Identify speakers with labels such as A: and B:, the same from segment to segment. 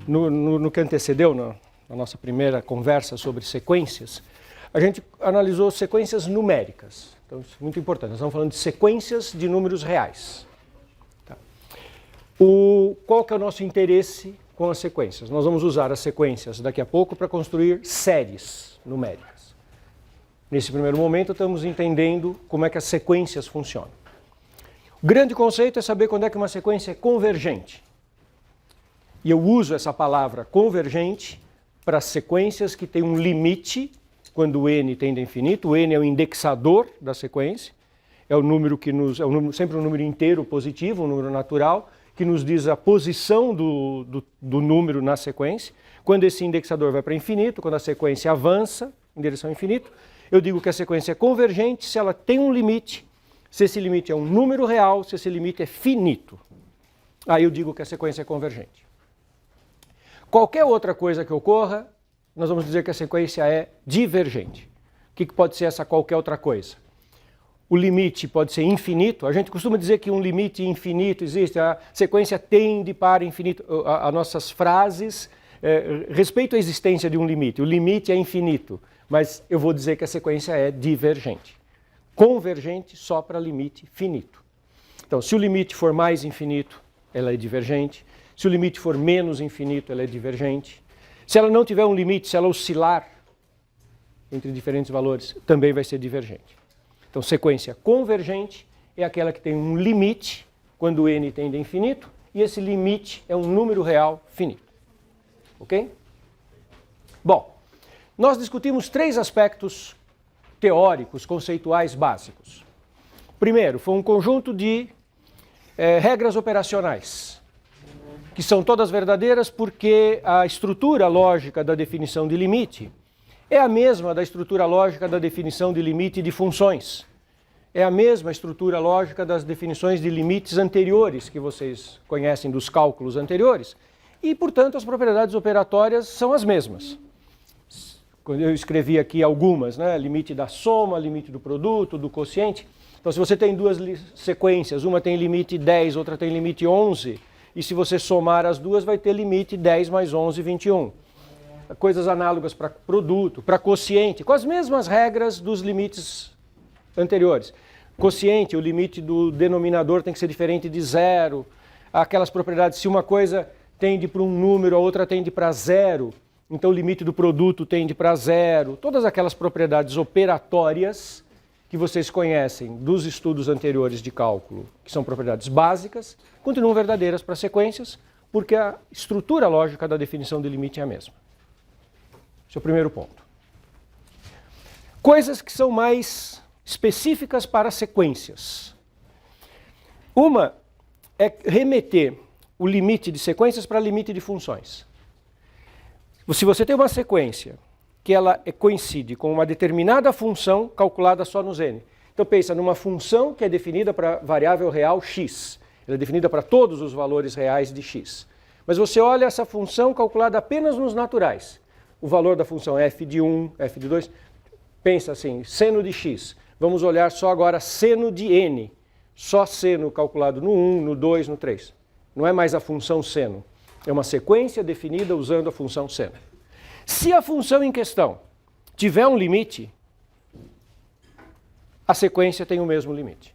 A: No que antecedeu, na nossa primeira conversa sobre sequências, a gente analisou sequências numéricas. Então, isso é muito importante. Nós estamos falando de sequências de números reais. Tá? Qual que é o nosso interesse com as sequências? Nós vamos usar as sequências daqui a pouco para construir séries numéricas. Nesse primeiro momento, estamos entendendo como é que as sequências funcionam. O grande conceito é saber quando é que uma sequência é convergente. E eu uso essa palavra convergente para sequências que têm um limite quando o n tende a infinito. O n é o indexador da sequência, é o número que sempre um número inteiro positivo, um número natural, que nos diz a posição do número na sequência. Quando esse indexador vai para infinito, quando a sequência avança em direção ao infinito, eu digo que a sequência é convergente se ela tem um limite, se esse limite é um número real, se esse limite é finito. Aí eu digo que a sequência é convergente. Qualquer outra coisa que ocorra, nós vamos dizer que a sequência é divergente. O que pode ser essa qualquer outra coisa? O limite pode ser infinito. A gente costuma dizer que um limite infinito existe, a sequência tende para infinito. As nossas frases respeitam a existência de um limite. O limite é infinito, mas eu vou dizer que a sequência é divergente. Convergente só para limite finito. Então, se o limite for mais infinito, ela é divergente. Se o limite for menos infinito, ela é divergente. Se ela não tiver um limite, se ela oscilar entre diferentes valores, também vai ser divergente. Então, sequência convergente é aquela que tem um limite quando o n tende a infinito, e esse limite é um número real finito. Ok? Bom, nós discutimos 3 aspectos teóricos, conceituais básicos. Primeiro, foi um conjunto de regras operacionais, que são todas verdadeiras porque a estrutura lógica da definição de limite é a mesma da estrutura lógica da definição de limite de funções. É a mesma estrutura lógica das definições de limites anteriores que vocês conhecem dos cálculos anteriores. E, portanto, as propriedades operatórias são as mesmas. Eu escrevi aqui algumas, né? Limite da soma, limite do produto, do quociente. Então, se você tem 2 sequências, uma tem limite 10, outra tem limite 11, e se você somar as duas, vai ter limite 10 mais 11, 21. Coisas análogas para produto, para quociente, com as mesmas regras dos limites anteriores. Quociente, o limite do denominador tem que ser diferente de 0. Aquelas propriedades, se uma coisa tende para um número, a outra tende para 0, então o limite do produto tende para 0. Todas aquelas propriedades operatórias que vocês conhecem dos estudos anteriores de cálculo, que são propriedades básicas, continuam verdadeiras para sequências, porque a estrutura lógica da definição de limite é a mesma. Esse é o primeiro ponto. Coisas que são mais específicas para sequências. Uma é remeter o limite de sequências para limite de funções. Se você tem uma sequência que ela coincide com uma determinada função calculada só nos n. Então pensa numa função que é definida para variável real x. Ela é definida para todos os valores reais de x. Mas você olha essa função calculada apenas nos naturais. O valor da função é f de 1, f de 2. Pensa assim, seno de x. Vamos olhar só agora seno de n. Só seno calculado no 1, no 2, no 3. Não é mais a função seno. É uma sequência definida usando a função seno. Se a função em questão tiver um limite, a sequência tem o mesmo limite.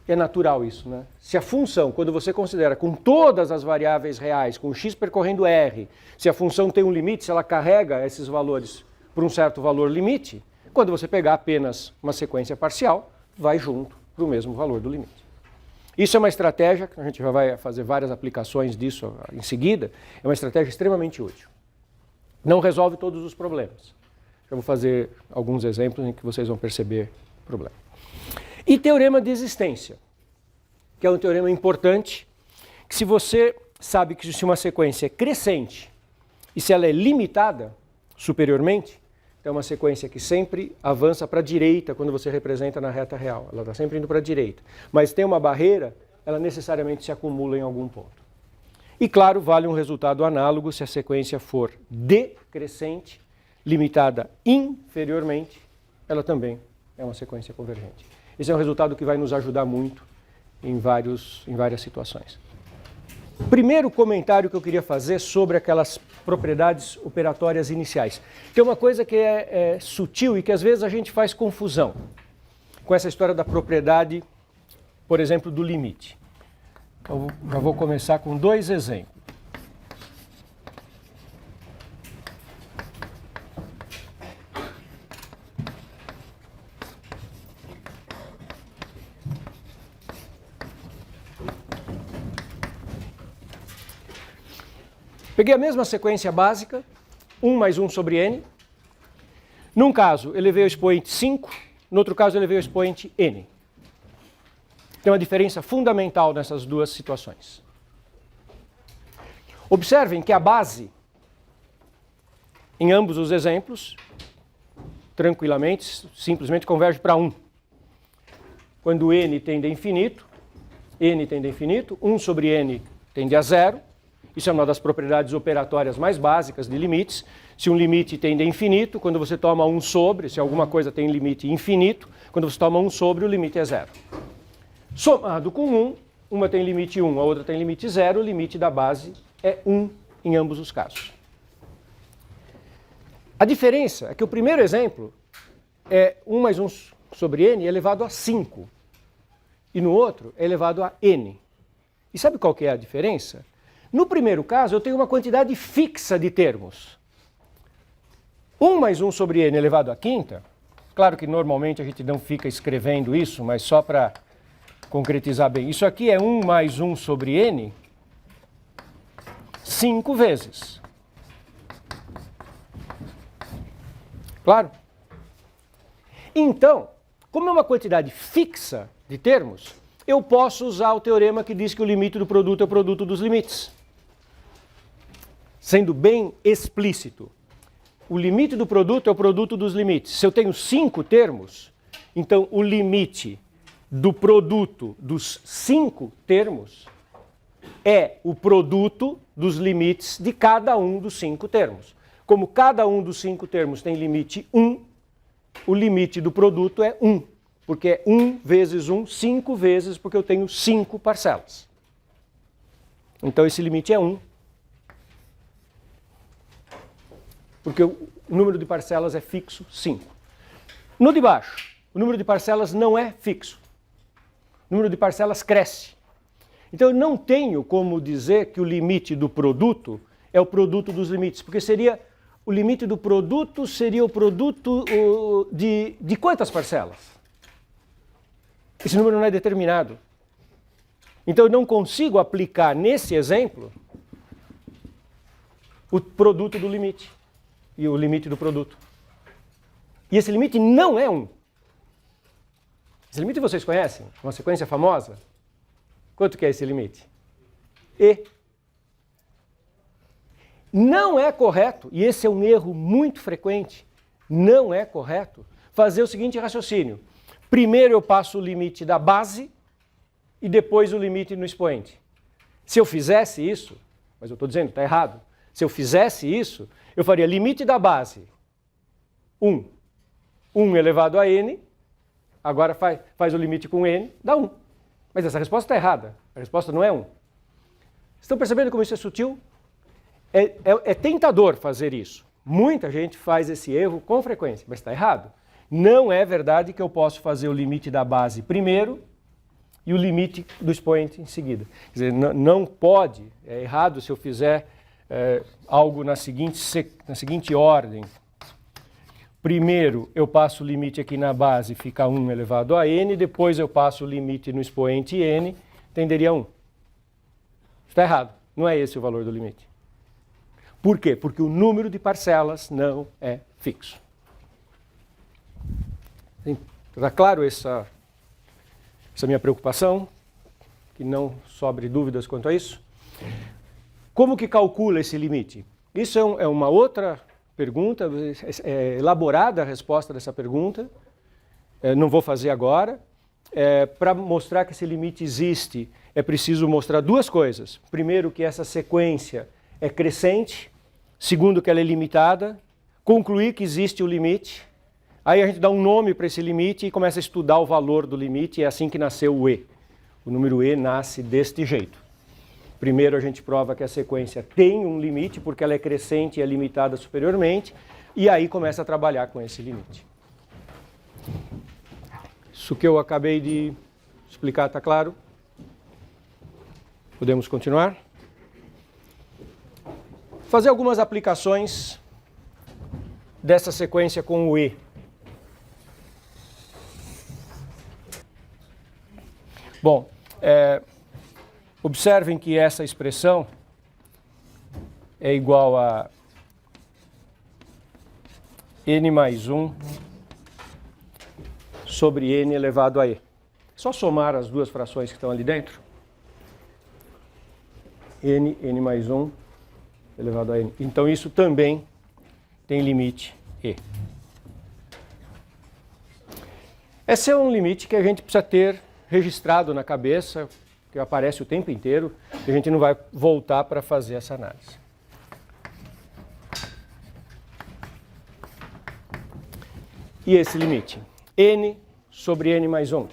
A: É natural isso, né? Se a função, quando você considera com todas as variáveis reais, com x percorrendo r, se a função tem um limite, se ela carrega esses valores por um certo valor limite, quando você pegar apenas uma sequência parcial, vai junto para o mesmo valor do limite. Isso é uma estratégia, que a gente já vai fazer várias aplicações disso em seguida, é uma estratégia extremamente útil. Não resolve todos os problemas. Eu vou fazer alguns exemplos em que vocês vão perceber o problema. E teorema de existência, que é um teorema importante, que se você sabe que se uma sequência é crescente e se ela é limitada superiormente, é uma sequência que sempre avança para a direita quando você representa na reta real. Ela está sempre indo para a direita. Mas tem uma barreira, ela necessariamente se acumula em algum ponto. E claro, vale um resultado análogo se a sequência for decrescente, limitada inferiormente, ela também é uma sequência convergente. Esse é um resultado que vai nos ajudar muito em várias situações. Primeiro comentário que eu queria fazer sobre aquelas propriedades operatórias iniciais. Tem uma coisa que é sutil e que às vezes a gente faz confusão com essa história da propriedade, por exemplo, do limite. Então, já vou começar com dois exemplos. Peguei a mesma sequência básica, 1 mais 1 sobre n. Num caso, eu levei o expoente 5, no outro caso, eu levei o expoente n. Tem uma diferença fundamental nessas duas situações. Observem que a base, em ambos os exemplos, tranquilamente, simplesmente converge para 1. Quando n tende a infinito, 1 sobre n tende a 0. Isso é uma das propriedades operatórias mais básicas de limites. Se um limite tende a infinito, quando você toma 1 sobre, se alguma coisa tem limite infinito, quando você toma 1 sobre, o limite é 0. Somado com 1, uma tem limite 1, a outra tem limite 0, o limite da base é 1 em ambos os casos. A diferença é que o primeiro exemplo é 1 mais 1 sobre n elevado a 5, e no outro é elevado a n. E sabe qual que é a diferença? No primeiro caso, eu tenho uma quantidade fixa de termos. 1 mais 1 sobre n elevado à quinta, claro que normalmente a gente não fica escrevendo isso, mas só para concretizar bem. Isso aqui é 1 mais 1 sobre n 5 vezes. Claro? Então, como é uma quantidade fixa de termos, eu posso usar o teorema que diz que o limite do produto é o produto dos limites. Sendo bem explícito, o limite do produto é o produto dos limites. Se eu tenho 5 termos, então o limite do produto dos 5 termos é o produto dos limites de cada um dos 5 termos. Como cada um dos 5 termos tem limite 1, o limite do produto é 1, porque é 1 vezes 1, 5 vezes, porque eu tenho 5 parcelas. Então esse limite é 1. Porque o número de parcelas é fixo, 5. No de baixo, o número de parcelas não é fixo. O número de parcelas cresce. Então eu não tenho como dizer que o limite do produto é o produto dos limites, porque seria o limite do produto seria o produto de quantas parcelas? Esse número não é determinado. Então eu não consigo aplicar nesse exemplo o produto do limite e o limite do produto. E esse limite não é 1. Esse limite vocês conhecem? Uma sequência famosa? Quanto que é esse limite? E. Não é correto, e esse é um erro muito frequente, não é correto fazer o seguinte raciocínio. Primeiro eu passo o limite da base e depois o limite no expoente. Se eu fizesse isso, mas eu estou dizendo, está errado. Se eu fizesse isso, eu faria limite da base 1. 1 elevado a n, agora faz o limite com n, dá 1. Mas essa resposta está errada, a resposta não é 1. Estão percebendo como isso é sutil? É tentador fazer isso. Muita gente faz esse erro com frequência, mas está errado. Não é verdade que eu posso fazer o limite da base primeiro e o limite do expoente em seguida. Quer dizer, não pode, é errado se eu fizer algo na seguinte ordem. Primeiro eu passo o limite aqui na base, fica 1 elevado a n, depois eu passo o limite no expoente n, tenderia a 1. Está errado, não é esse o valor do limite. Por quê? Porque o número de parcelas não é fixo. Está claro essa minha preocupação? Que não sobre dúvidas quanto a isso? Como que calcula esse limite? Isso é uma outra pergunta, é elaborada a resposta dessa pergunta, não vou fazer agora. Para mostrar que esse limite existe, é preciso mostrar duas coisas. Primeiro, que essa sequência é crescente. Segundo, que ela é limitada. Concluir que existe o limite. Aí a gente dá um nome para esse limite e começa a estudar o valor do limite, e é assim que nasceu o E. O número E nasce deste jeito. Primeiro a gente prova que a sequência tem um limite, porque ela é crescente e é limitada superiormente, e aí começa a trabalhar com esse limite. Isso que eu acabei de explicar está claro? Podemos continuar? Fazer algumas aplicações dessa sequência com o E. Bom, observem que essa expressão é igual a n mais 1 sobre n elevado a e. Só somar as duas frações que estão ali dentro. N mais 1 elevado a n. Então isso também tem limite e. Esse é um limite que a gente precisa ter registrado na cabeça, que aparece o tempo inteiro, e a gente não vai voltar para fazer essa análise. E esse limite? N sobre n mais 1.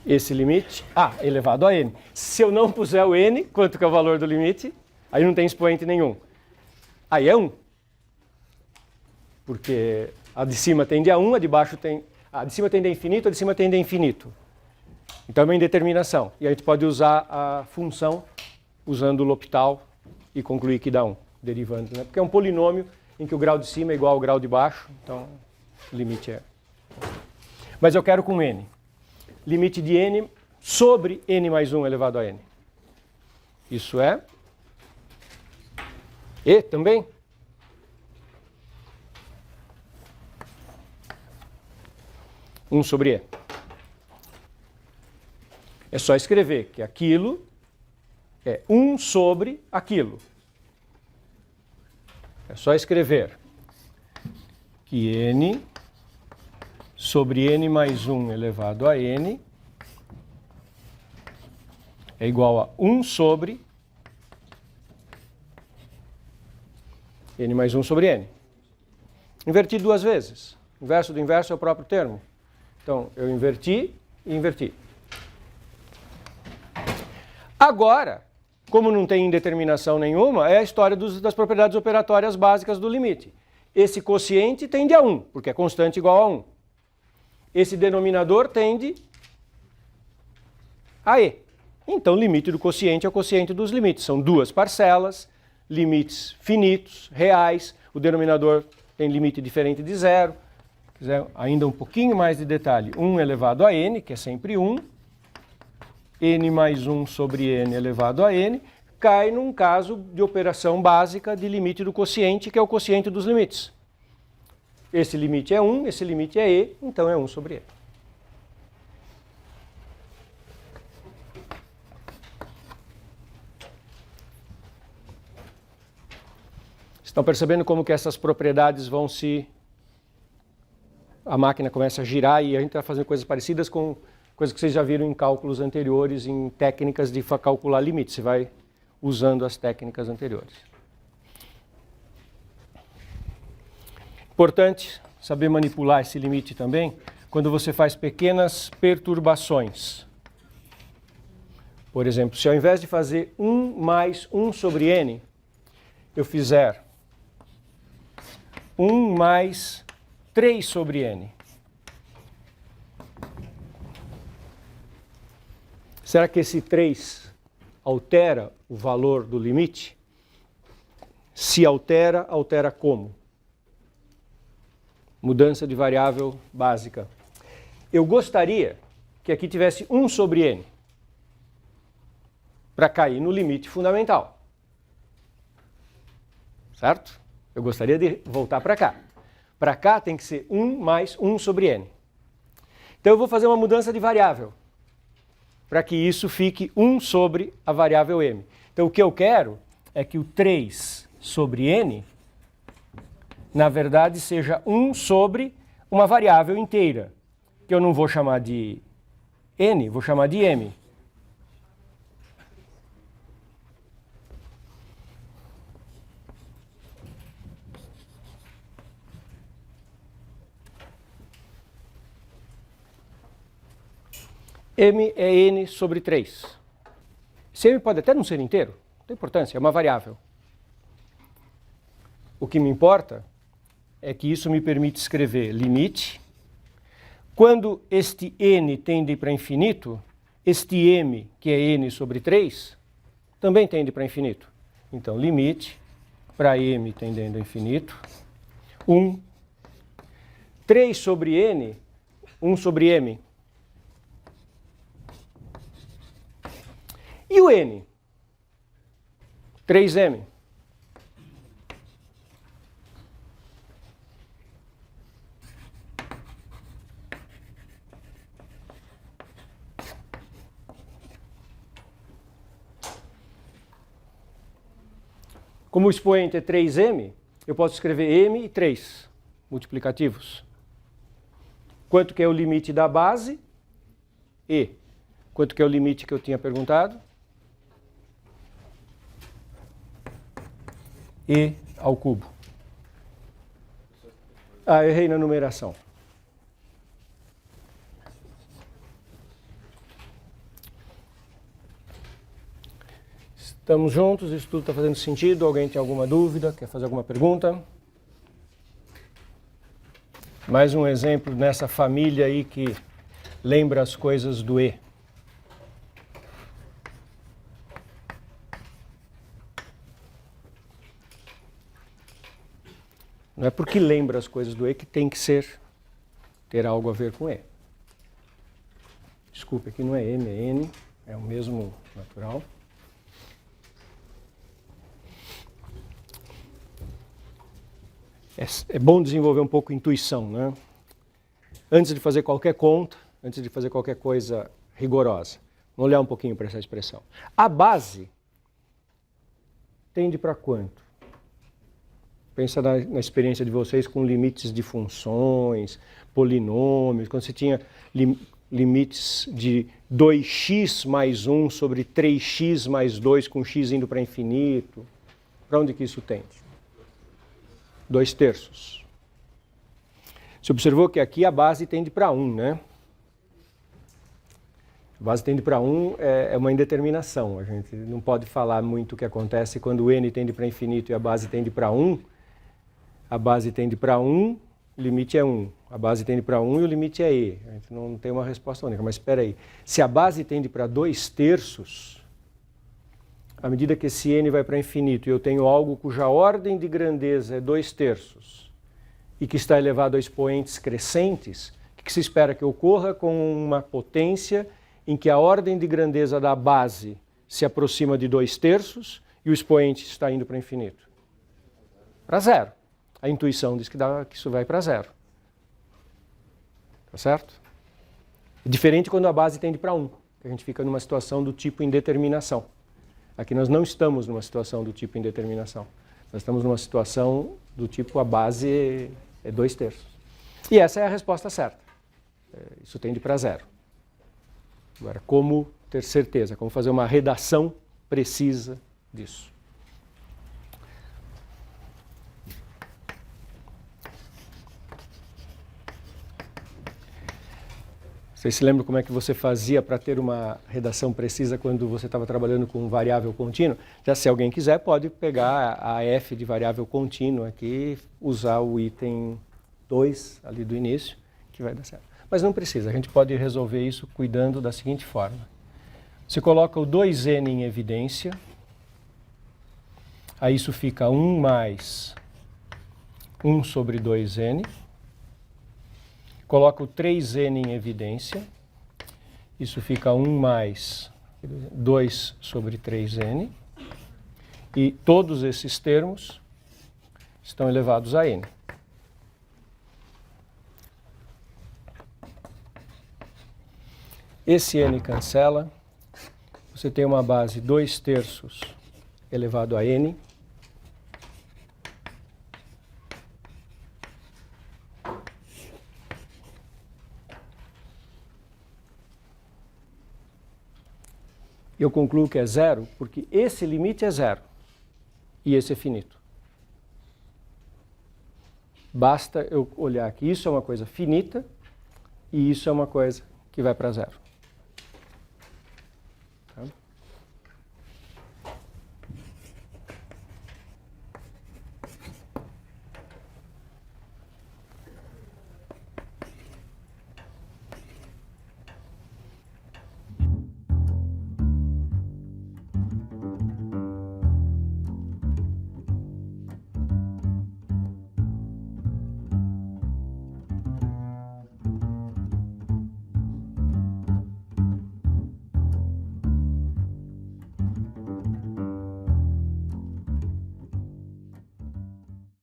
A: Esse limite, elevado a n. Se eu não puser o n, quanto que é o valor do limite? Aí não tem expoente nenhum. Aí é 1. Porque a de cima tende a 1, a de baixo tem... A de cima tende a infinito, a de cima tende a infinito. Então é uma indeterminação. E a gente pode usar a função usando o L'Hopital e concluir que dá 1, derivando, né? Porque é um polinômio em que o grau de cima é igual ao grau de baixo, então o limite é... Mas eu quero com n. Limite de n sobre n mais 1 elevado a n. Isso é... E também? Um sobre e. É só escrever que aquilo é 1 sobre aquilo. É só escrever que n sobre n mais 1 elevado a n é igual a 1 sobre n mais 1 sobre n. Inverti duas vezes. Inverso do inverso é o próprio termo. Então, eu inverti e inverti. Agora, como não tem indeterminação nenhuma, é a história das propriedades operatórias básicas do limite. Esse quociente tende a 1, porque é constante igual a 1. Esse denominador tende a e. Então, o limite do quociente é o quociente dos limites. São duas parcelas, limites finitos, reais. O denominador tem limite diferente de zero. Se quiser ainda um pouquinho mais de detalhe, 1 elevado a n, que é sempre 1. N mais 1 sobre n elevado a n, cai num caso de operação básica de limite do quociente, que é o quociente dos limites. Esse limite é 1, esse limite é e, então é 1 sobre e. Estão percebendo como que essas propriedades vão se... A máquina começa a girar e a gente está fazendo coisas parecidas com coisas que vocês já viram em cálculos anteriores, em técnicas de calcular limites. Você vai usando as técnicas anteriores. Importante saber manipular esse limite também quando você faz pequenas perturbações. Por exemplo, se ao invés de fazer 1 mais 1 sobre n, eu fizer 1 mais 3 sobre n. Será que esse 3 altera o valor do limite? Se altera, altera como? Mudança de variável básica. Eu gostaria que aqui tivesse 1 sobre n, para cair no limite fundamental. Certo? Eu gostaria de voltar para cá. Para cá tem que ser 1 mais 1 sobre n. Então eu vou fazer uma mudança de variável, para que isso fique 1 sobre a variável m. Então o que eu quero é que o 3 sobre n, na verdade, seja 1 sobre uma variável inteira, que eu não vou chamar de n, vou chamar de m. M é n sobre 3. Esse m pode até não ser inteiro, não tem importância, é uma variável. O que me importa é que isso me permite escrever limite. Quando este n tende para infinito, este m, que é n sobre 3, também tende para infinito. Então, limite para m tendendo a infinito, 1, 3 sobre n, 1 sobre m. E o n? 3m. Como o expoente é 3m, eu posso escrever m e 3 multiplicativos. Quanto que é o limite da base? E. Quanto que é o limite que eu tinha perguntado? E ao cubo. Ah, errei na numeração. Estamos juntos, isso tudo está fazendo sentido? Alguém tem alguma dúvida? Quer fazer alguma pergunta? Mais um exemplo nessa família aí que lembra as coisas do E. Não é porque lembra as coisas do E que tem que ter algo a ver com E. Desculpe, aqui não é M, é N, é o mesmo natural. É bom desenvolver um pouco a intuição, né? Antes de fazer qualquer conta, antes de fazer qualquer coisa rigorosa. Vamos olhar um pouquinho para essa expressão. A base tende para quanto? Pensa na experiência de vocês com limites de funções, polinômios, quando você tinha limites de 2x mais 1 sobre 3x mais 2 com x indo para infinito. Para onde que isso tende? 2/3. Você observou que aqui a base tende para 1, né? A base tende para 1 é uma indeterminação. A gente não pode falar muito o que acontece quando o n tende para infinito e a base tende para 1. A base tende para 1, o limite é 1. A base tende para 1 e o limite é e. A gente não tem uma resposta única, mas espera aí. Se a base tende para 2/3, à medida que esse n vai para infinito e eu tenho algo cuja ordem de grandeza é 2/3 e que está elevado a expoentes crescentes, o que se espera que ocorra com uma potência em que a ordem de grandeza da base se aproxima de 2/3 e o expoente está indo para infinito? Para zero. A intuição diz que isso vai para zero. Tá certo? É diferente quando a base tende para 1, que a gente fica numa situação do tipo indeterminação. Aqui nós não estamos numa situação do tipo indeterminação. Nós estamos numa situação do tipo a base é 2/3. E essa é a resposta certa. Isso tende para zero. Agora, como ter certeza? Como fazer uma redação precisa disso? Vocês se lembram como é que você fazia para ter uma redação precisa quando você estava trabalhando com variável contínua? Já se alguém quiser, pode pegar a f de variável contínua aqui, usar o item 2 ali do início, que vai dar certo. Mas não precisa, a gente pode resolver isso cuidando da seguinte forma. Você coloca o 2n em evidência, aí isso fica 1 mais 1 sobre 2n. Coloca o 3n em evidência, isso fica 1 mais 2 sobre 3n, e todos esses termos estão elevados a n. Esse n cancela, você tem uma base 2/3 elevado a n, eu concluo que é zero, porque esse limite é zero e esse é finito. Basta eu olhar que isso é uma coisa finita e isso é uma coisa que vai para zero.